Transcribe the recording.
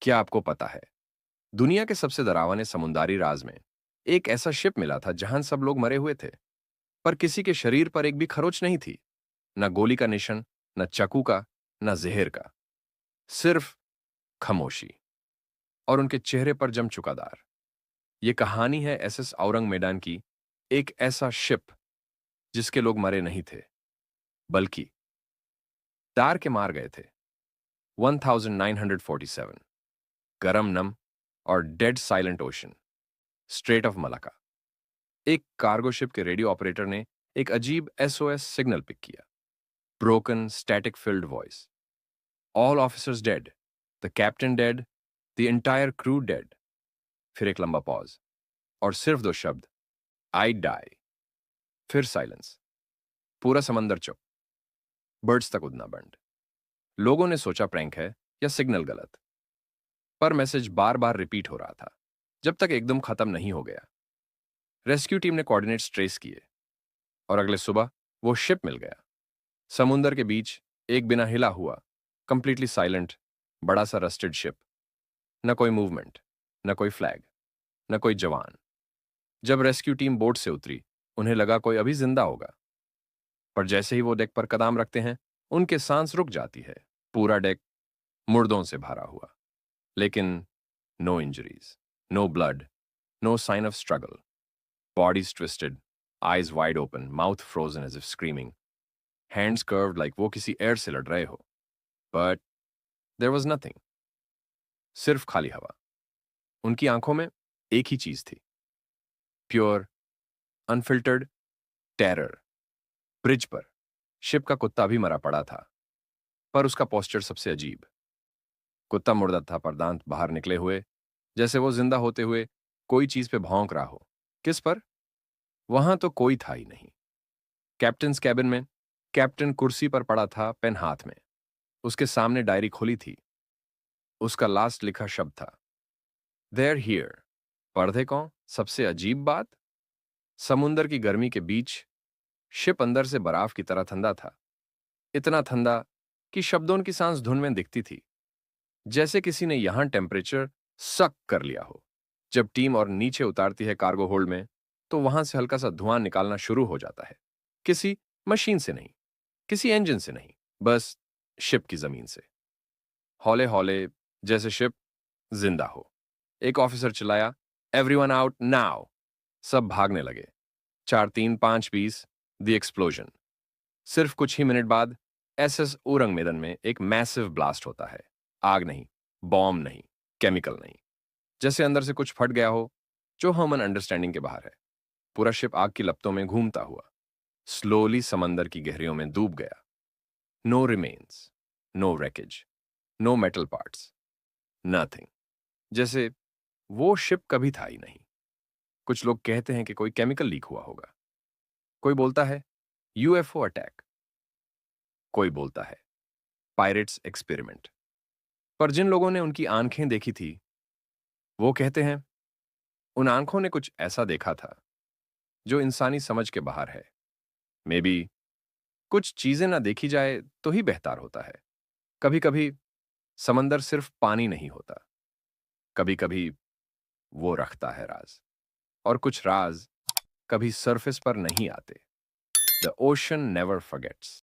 क्या आपको पता है, दुनिया के सबसे डरावने समुद्री राज में एक ऐसा शिप मिला था जहां सब लोग मरे हुए थे, पर किसी के शरीर पर एक भी खरोच नहीं थी। न गोली का निशान, न चाकू का, न जहर का। सिर्फ खामोशी और उनके चेहरे पर जम चुका दार। ये कहानी है एसएस औरंग मैदान की, एक ऐसा शिप जिसके लोग मरे नहीं थे, बल्कि दार के मार गए थे। 1947, गरम नम और dead silent ocean, straight of Malacca. एक कार्गो शिप के रेडियो ऑपरेटर ने एक अजीब एसओएस सिग्नल पिक किया। Broken static field voice, all officers dead, the captain dead, the entire crew dead. फिर एक लंबा पॉज और सिर्फ दो शब्द, आई डाई। फिर साइलेंस, पूरा समंदर चुप, बर्ड्स तक उड़ना बंद। लोगों ने सोचा प्रैंक है या सिग्नल गलत, पर मैसेज बार बार रिपीट हो रहा था, जब तक एकदम खत्म नहीं हो गया। रेस्क्यू टीम ने कोऑर्डिनेट्स ट्रेस किए और अगले सुबह वो शिप मिल गया। समुंदर के बीच एक बिना हिला हुआ, कंप्लीटली साइलेंट, बड़ा सा रस्टेड शिप। न कोई मूवमेंट, न कोई फ्लैग, न कोई जवान। जब रेस्क्यू टीम बोट से उतरी, उन्हें लगा कोई अभी जिंदा होगा, पर जैसे ही वो डेक पर कदम रखते हैं, उनके सांस रुक जाती है। पूरा डेक मुर्दों से भरा हुआ, लेकिन no injuries, no blood, no sign of struggle. Bodies twisted, eyes wide open, mouth frozen as if screaming, hands curved like वो किसी एयर से लड़ रहे हो। But there was nothing, सिर्फ खाली हवा। उनकी आंखों में एक ही चीज थी, प्योर, अनफिल्टर्ड टेरर। ब्रिज पर शिप का कुत्ता भी मरा पड़ा था, पर उसका पोस्चर सबसे अजीब। कुत्ता मुर्दा था, पर दांत बाहर निकले हुए, जैसे वो जिंदा होते हुए कोई चीज पे भौंक रहा हो। किस पर? वहां तो कोई था ही नहीं। कैप्टन कैबिन में कैप्टन कुर्सी पर पड़ा था, पेन हाथ में। उसके सामने डायरी खुली थी। उसका लास्ट लिखा शब्द था, देयर हियर। पढ़े कौन? सबसे अजीब बात, समुंदर की गर्मी के बीच शिप अंदर से बर्फ की तरह ठंडा था। इतना ठंडा कि शब्दों की सांस धुन में दिखती थी, जैसे किसी ने यहां टेम्परेचर सक कर लिया हो। जब टीम और नीचे उतारती है कार्गो होल्ड में, तो वहां से हल्का सा धुआं निकालना शुरू हो जाता है। किसी मशीन से नहीं, किसी इंजन से नहीं, बस शिप की जमीन से। हौले हौले, जैसे शिप जिंदा हो। एक ऑफिसर चिल्लाया, एवरीवन आउट नाउ। सब भागने लगे। 4, 3, 5, 20, द एक्सप्लोजन। सिर्फ कुछ ही मिनट बाद एसएस ओरंग मैदान में एक मैसिव ब्लास्ट होता है। आग नहीं, बॉम्ब नहीं, केमिकल नहीं, जैसे अंदर से कुछ फट गया हो, जो ह्यूमन अंडरस्टैंडिंग के बाहर है। पूरा शिप आग की लपटों में घूमता हुआ स्लोली समंदर की गहरियों में डूब गया। No remains, no wreckage, no metal parts, nothing. जैसे वो शिप कभी था ही नहीं। कुछ लोग कहते हैं कि कोई केमिकल लीक हुआ होगा, कोई बोलता है यूएफओ अटैक, कोई बोलता है पायरेट्स एक्सपेरिमेंट। पर जिन लोगों ने उनकी आंखें देखी थी, वो कहते हैं उन आंखों ने कुछ ऐसा देखा था जो इंसानी समझ के बाहर है। मे बी कुछ चीजें ना देखी जाए तो ही बेहतर होता है। कभी कभी समंदर सिर्फ पानी नहीं होता, कभी कभी वो रखता है राज, और कुछ राज कभी सरफेस पर नहीं आते। The ocean never forgets.